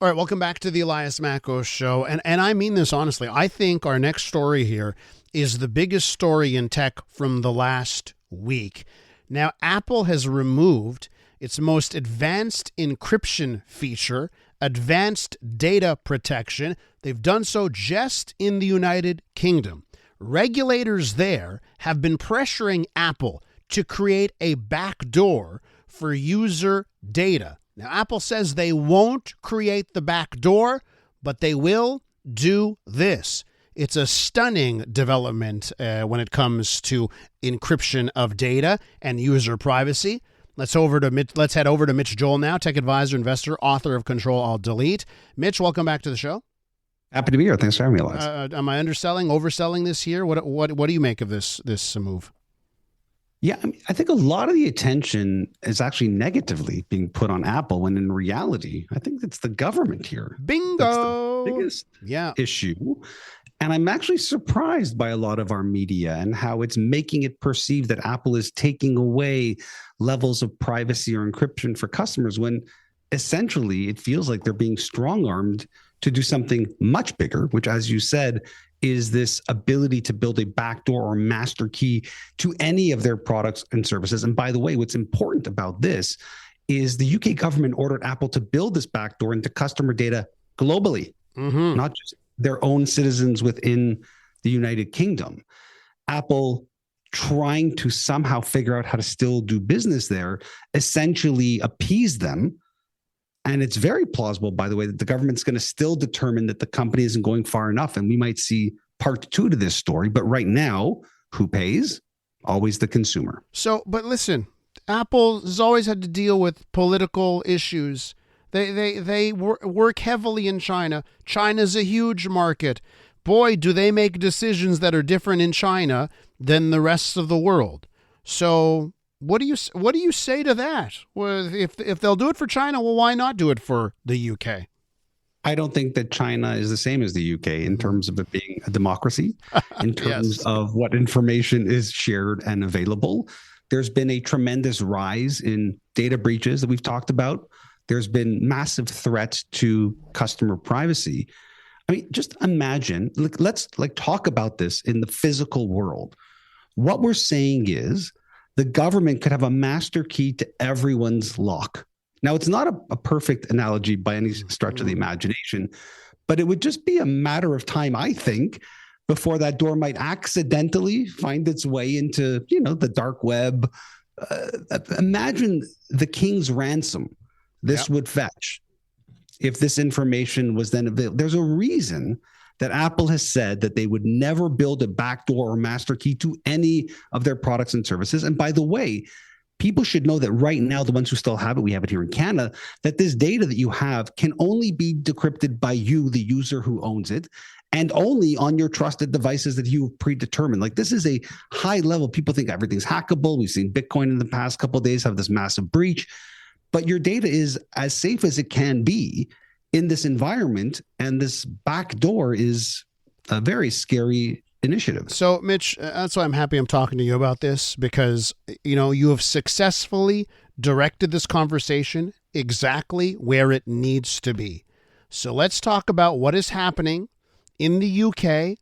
All right, welcome back to the Elias Makos Show. And I mean this honestly. I think our next story here is the biggest story in tech from the last week. Now, Apple has removed its most advanced encryption feature, advanced data protection. They've done so just in the United Kingdom. Regulators there have been pressuring Apple to create a backdoor for user data. Now, Apple says they won't create the back door, but they will do this. It's a stunning development when it comes to encryption of data and user privacy. Let's head over to Mitch Joel now, tech advisor, investor, author of CTRL ALT Delete. Mitch, welcome back to the show. Happy to be here. Thanks for having me, Elias. Am I underselling, overselling this here? What do you make of this move? Yeah, I think a lot of the attention is actually negatively being put on Apple, when in reality, I think it's the government here. Bingo! That's the biggest issue. And I'm actually surprised by a lot of our media and how it's making it perceived that Apple is taking away levels of privacy or encryption for customers, when essentially it feels like they're being strong-armed to do something much bigger, which, as you said, is this ability to build a backdoor or master key to any of their products and services. And by the way, what's important about this is the UK government ordered Apple to build this backdoor into customer data globally, not just their own citizens within the United Kingdom. Apple, trying to somehow figure out how to still do business there, essentially appease them. And it's very plausible, by the way, that the government's going to still determine that the company isn't going far enough. And we might see part 2 to this story. But right now, who pays? Always the consumer. So, but listen, Apple has always had to deal with political issues. They work heavily in China. China's a huge market. Boy, do they make decisions that are different in China than the rest of the world. So what do you say to that? Well, if they'll do it for China, well, why not do it for the UK? I don't think that China is the same as the UK in terms of it being a democracy, in terms of what information is shared and available. There's been a tremendous rise in data breaches that we've talked about. There's been massive threats to customer privacy. I mean, just imagine, let's talk about this in the physical world. What we're saying is, the government could have a master key to everyone's lock. Now, it's not a perfect analogy by any stretch of the imagination, but it would just be a matter of time, I think, before that door might accidentally find its way into, the dark web. Imagine the king's ransom this would fetch if this information was then available. There's a reason that Apple has said that they would never build a backdoor or master key to any of their products and services. And by the way, people should know that right now, the ones who still have it, we have it here in Canada, that this data that you have can only be decrypted by you, the user who owns it, and only on your trusted devices that you've predetermined. Like, this is a high level. People think everything's hackable. We've seen Bitcoin in the past couple of days have this massive breach, but your data is as safe as it can be in this environment, and this backdoor is a very scary initiative. So, Mitch, that's why I'm happy I'm talking to you about this, because, you have successfully directed this conversation exactly where it needs to be. So let's talk about what is happening in the UK.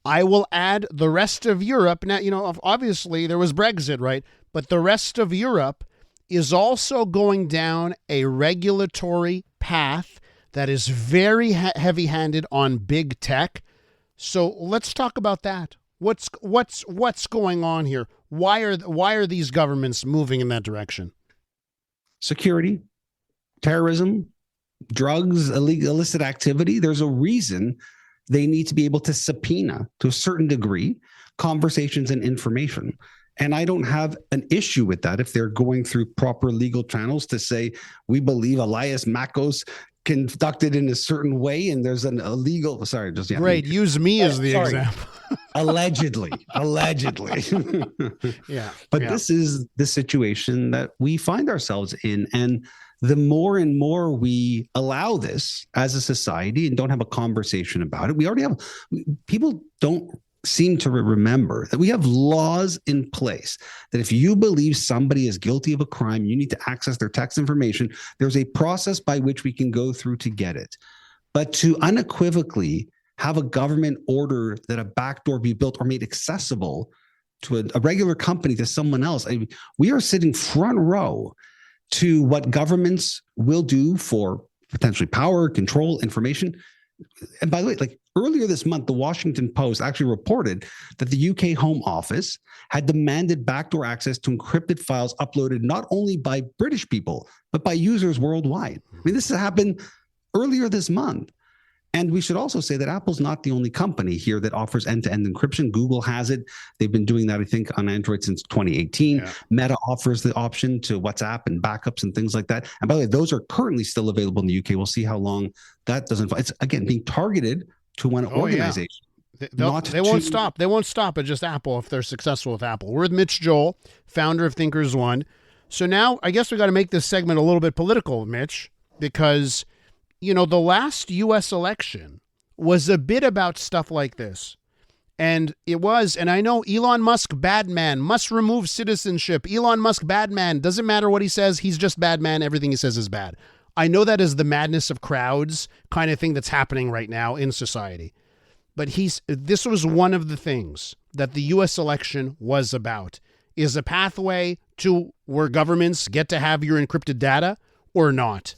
I will add the rest of Europe. Now, obviously there was Brexit, right? But the rest of Europe is also going down a regulatory path that is very heavy-handed on big tech. So let's talk about that. What's going on here? Why are these governments moving in that direction? Security, terrorism, drugs, illicit activity. There's a reason they need to be able to subpoena, to a certain degree, conversations and information. And I don't have an issue with that if they're going through proper legal channels to say, we believe Elias Makos conducted in a certain way, and there's an illegal. Sorry, just great. Use me as the example. allegedly. Yeah. But this is the situation that we find ourselves in, and the more and more we allow this as a society and don't have a conversation about it, we already have people don't seem to remember that we have laws in place that if you believe somebody is guilty of a crime, you need to access their text information. There's a process by which we can go through to get it. But to unequivocally have a government order that a backdoor be built or made accessible to a regular company, to someone else, we are sitting front row to what governments will do for potentially power, control, information. And by the way, like earlier this month, the Washington Post actually reported that the UK Home Office had demanded backdoor access to encrypted files uploaded not only by British people, but by users worldwide. I mean, this has happened earlier this month. And we should also say that Apple's not the only company here that offers end-to-end encryption. Google has it. They've been doing that, I think, on Android since 2018. Yeah. Meta offers the option to WhatsApp and backups and things like that. And by the way, those are currently still available in the UK. We'll see how long that doesn't. It's, again, being targeted to one organization. Yeah. They won't stop. They won't stop at just Apple if they're successful with Apple. We're with Mitch Joel, founder of ThinkersOne. So now I guess we got to make this segment a little bit political, Mitch, because you know, the last U.S. election was a bit about stuff like this. And it was, and I know Elon Musk, bad man, must remove citizenship. Elon Musk, bad man. Doesn't matter what he says. He's just bad man. Everything he says is bad. I know that is the madness of crowds kind of thing that's happening right now in society. But this was one of the things that the U.S. election was about, is a pathway to where governments get to have your encrypted data or not.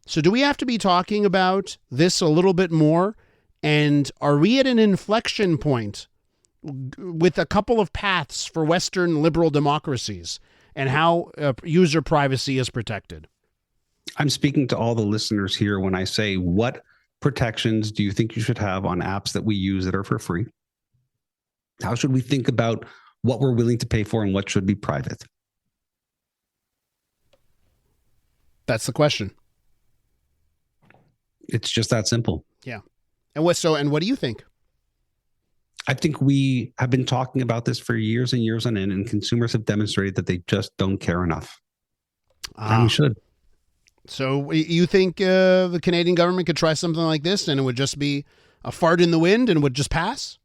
So do we have to be talking about this a little bit more? And are we at an inflection point with a couple of paths for Western liberal democracies and how user privacy is protected? I'm speaking to all the listeners here when I say, what protections do you think you should have on apps that we use that are for free? How should we think about what we're willing to pay for and what should be private? That's the question. It's just that simple. Yeah. And what do you think? I think we have been talking about this for years and years on end, and consumers have demonstrated that they just don't care enough. And we should. So you think the Canadian government could try something like this and it would just be a fart in the wind and it would just pass?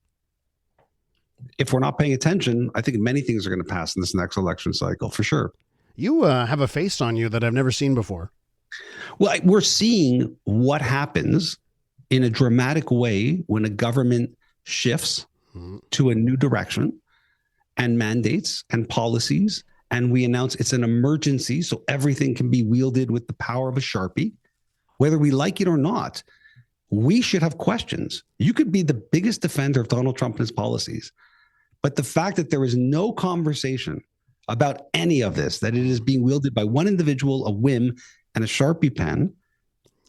If we're not paying attention, I think many things are going to pass in this next election cycle, for sure. You have a face on you that I've never seen before. Well, we're seeing what happens in a dramatic way when a government shifts to a new direction and mandates and policies, and we announce it's an emergency, so everything can be wielded with the power of a Sharpie. Whether we like it or not, we should have questions. You could be the biggest defender of Donald Trump and his policies, but the fact that there is no conversation about any of this, that it is being wielded by one individual, a whim, and a Sharpie pen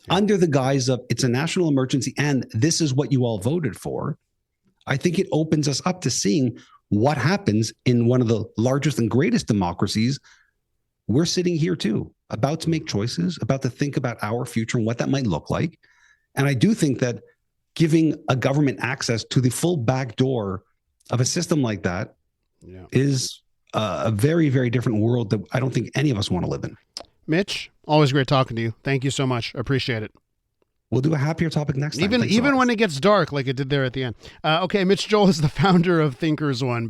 under the guise of it's a national emergency and this is what you all voted for, I think it opens us up to seeing what happens in one of the largest and greatest democracies. We're sitting here too, about to make choices, about to think about our future and what that might look like. And I do think that giving a government access to the full back door of a system like that is a very, very different world that I don't think any of us want to live in. Mitch, always great talking to you. Thank you so much. Appreciate it. We'll do a happier topic next time. Even when it gets dark, like it did there at the end. Okay, Mitch Joel is the founder of ThinkersOne.